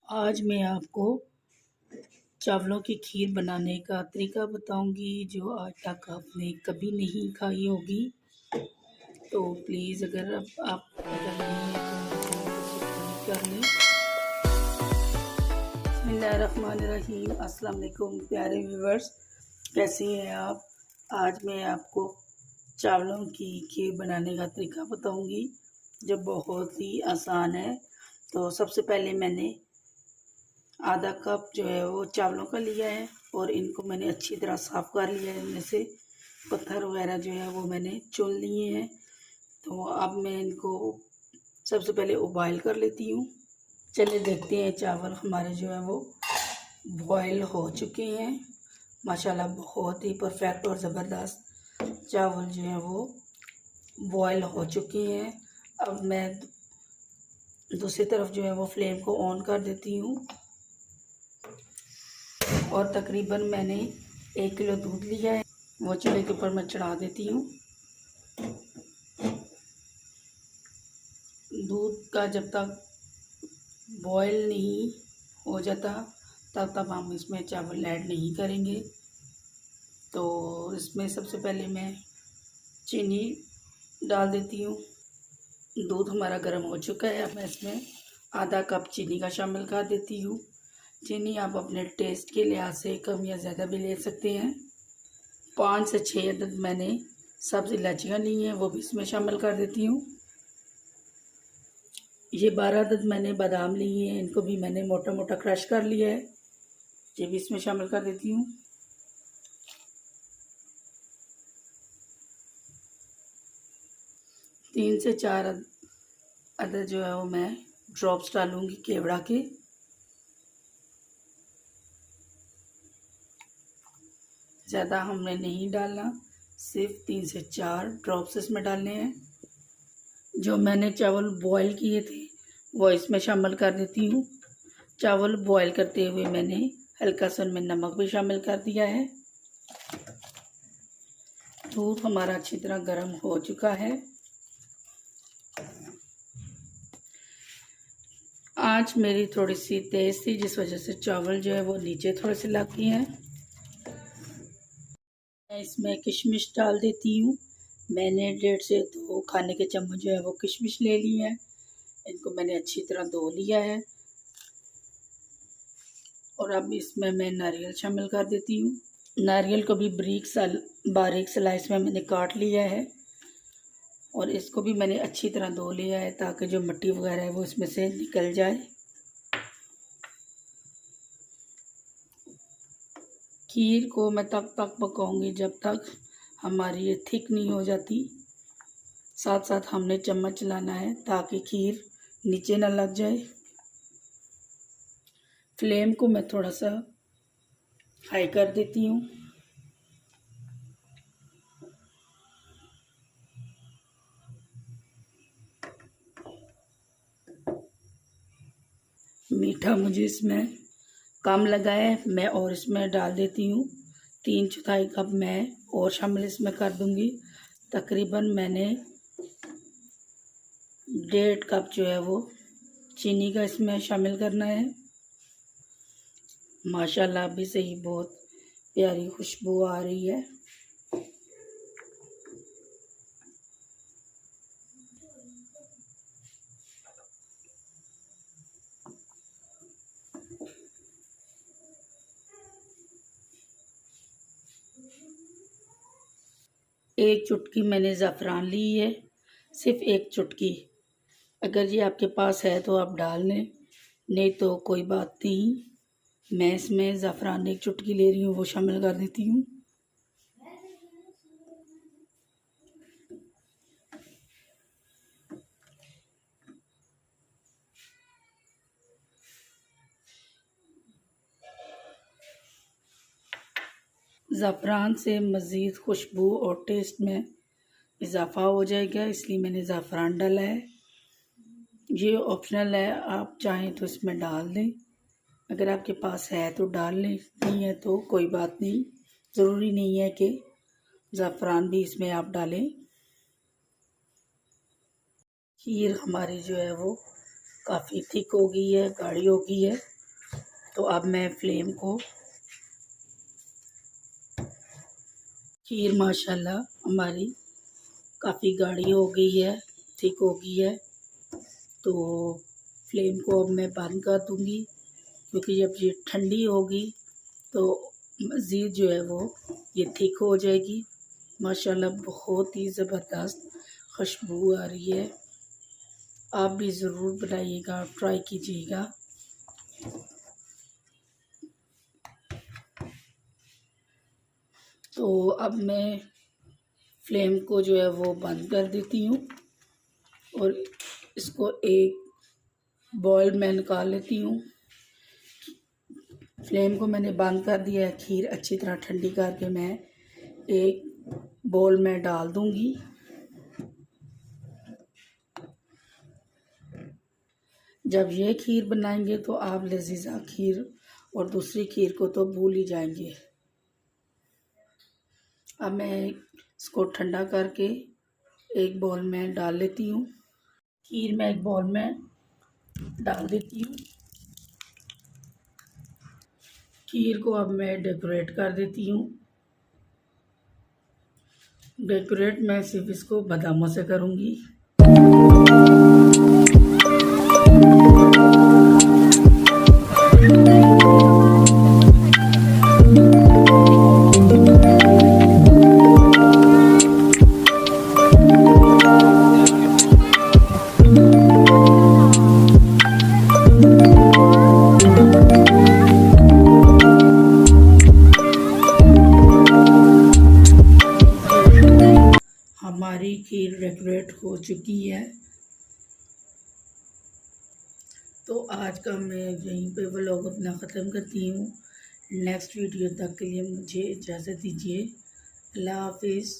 आज मैं आपको चावलों की खीर बनाने का तरीका बताऊंगी जो आज तक आपने कभी नहीं खाई होगी। तो प्लीज़ अगर आप अगर नहीं है तो मेरे चैनल को सब्सक्राइब कर लें। बिस्मिल्लाहिर्रहमानिर्रहीम। अस्सलाम वालेकुम प्यारे व्यूवर्स, कैसे हैं आप। आज मैं आपको चावलों की खीर बनाने का तरीका बताऊंगी जो बहुत ही आसान है। तो सबसे पहले मैंने आधा कप जो है वो चावलों का लिया है और इनको मैंने अच्छी तरह साफ़ कर लिया है। इनमें से पत्थर वगैरह जो है वो मैंने चुन लिए हैं। तो अब मैं इनको सबसे पहले उबाइल कर लेती हूँ। चलिए देखते हैं चावल हमारे जो है वो बॉयल हो चुके हैं। माशाल्लाह बहुत ही परफेक्ट और ज़बरदस्त चावल जो है वो बॉयल हो चुके हैं। अब मैं दूसरी तरफ जो है वो फ्लेम को ऑन कर देती हूँ और तकरीबन मैंने 1 किलो दूध लिया है, वो चूल्हे के ऊपर मैं चढ़ा देती हूँ। दूध का जब तक बॉयल नहीं हो जाता तब तक हम इसमें चावल ऐड नहीं करेंगे। तो इसमें सबसे पहले मैं चीनी डाल देती हूँ। दूध हमारा गर्म हो चुका है। अब मैं इसमें आधा कप चीनी का शामिल कर देती हूँ। चीनी आप अपने टेस्ट के लिहाज से कम या ज़्यादा भी ले सकते हैं। 5 से 6 अदद मैंने सब्ज़ इलायचियाँ ली हैं, वो भी इसमें शामिल कर देती हूँ। ये 12 अदद मैंने बादाम लिए हैं, इनको भी मैंने मोटा मोटा क्रश कर लिया है, ये भी इसमें शामिल कर देती हूँ। तीन से चार अदद जो है वो मैं ड्रॉप्स डालूँगी केवड़ा के। ज़्यादा हमने नहीं डालना, सिर्फ 3 से 4 ड्रॉप्स इसमें डालने हैं। जो मैंने चावल बॉयल किए थे वो इसमें शामिल कर देती हूँ। चावल बॉयल करते हुए मैंने हल्का सा उनमें नमक भी शामिल कर दिया है। दूध हमारा अच्छी तरह गर्म हो चुका है। आंच मेरी थोड़ी सी तेज़ थी जिस वजह से चावल जो है वो नीचे थोड़े से लग गए हैं। मैं इसमें किशमिश डाल देती हूँ। मैंने 1.5 से 2 खाने के चम्मच जो है वो किशमिश ले ली है। इनको मैंने अच्छी तरह धो लिया है और अब इसमें मैं नारियल शामिल कर देती हूँ। नारियल को भी बारीक स्लाइस में मैंने काट लिया है और इसको भी मैंने अच्छी तरह धो लिया है ताकि जो मिट्टी वगैरह है वो इसमें से निकल जाए। खीर को मैं तब तक पकाऊंगी जब तक हमारी ये थिक नहीं हो जाती। साथ साथ हमने चम्मच चलाना है ताकि खीर नीचे ना लग जाए। फ्लेम को मैं थोड़ा सा हाई कर देती हूँ। मीठा मुझे इसमें कम लगा है, मैं और इसमें डाल देती हूँ 3/4 कप मैं और शामिल इसमें कर दूँगी। तकरीबन मैंने 1.5 कप जो है वो चीनी का इसमें शामिल करना है। माशाल्लाह अभी से ही बहुत प्यारी खुशबू आ रही है। एक चुटकी मैंने ज़ाफ़रान ली है, सिर्फ एक चुटकी। अगर ये आपके पास है तो आप डाल लें, नहीं तो कोई बात नहीं। मैं इसमें ज़ाफ़रान एक चुटकी ले रही हूँ, वो शामिल कर देती हूँ। ज़ाफ़रान से मज़ीद खुशबू और टेस्ट में इजाफ़ा हो जाएगा, इसलिए मैंने ज़ाफ़रान डाला है। ये ऑप्शनल है, आप चाहें तो इसमें डाल दें। अगर आपके पास है तो डाल लें, नहीं है तो कोई बात नहीं। ज़रूरी नहीं है कि ज़ाफ़रान भी इसमें आप डालें। खीर हमारी जो है वो काफ़ी थिक हो गई है, गाढ़ी हो गई है। तो अब मैं फ्लेम को, खीर माशाल्लाह हमारी काफ़ी गाढ़ी हो गई है, थिक हो गई है। तो फ्लेम को अब मैं बंद कर दूँगी, क्योंकि जब ये ठंडी होगी तो मज़ीद जो है वो ये थिक हो जाएगी। माशाल्लाह बहुत ही ज़बरदस्त खुशबू आ रही है। आप भी ज़रूर बनाइएगा, ट्राई कीजिएगा। तो अब मैं फ्लेम को जो है वो बंद कर देती हूँ और इसको एक बॉयल में निकाल लेती हूँ। फ्लेम को मैंने बंद कर दिया है। खीर अच्छी तरह ठंडी करके मैं एक बोल में डाल दूँगी। जब ये खीर बनाएंगे तो आप लजीज़ा खीर और दूसरी खीर को तो भूल ही जाएंगे। अब मैं इसको ठंडा करके एक बाउल में डाल लेती हूँ। खीर मैं एक बाउल में डाल देती हूँ। खीर को अब मैं डेकोरेट कर देती हूँ। डेकोरेट मैं सिर्फ इसको बादामों से करूँगी। हमारी खीर डेकोरेट हो चुकी है। तो आज का मैं यहीं पे व्लॉग अपना ख़त्म करती हूँ। नेक्स्ट वीडियो तक के लिए मुझे इजाज़त दीजिए। अल्लाह हाफिज़।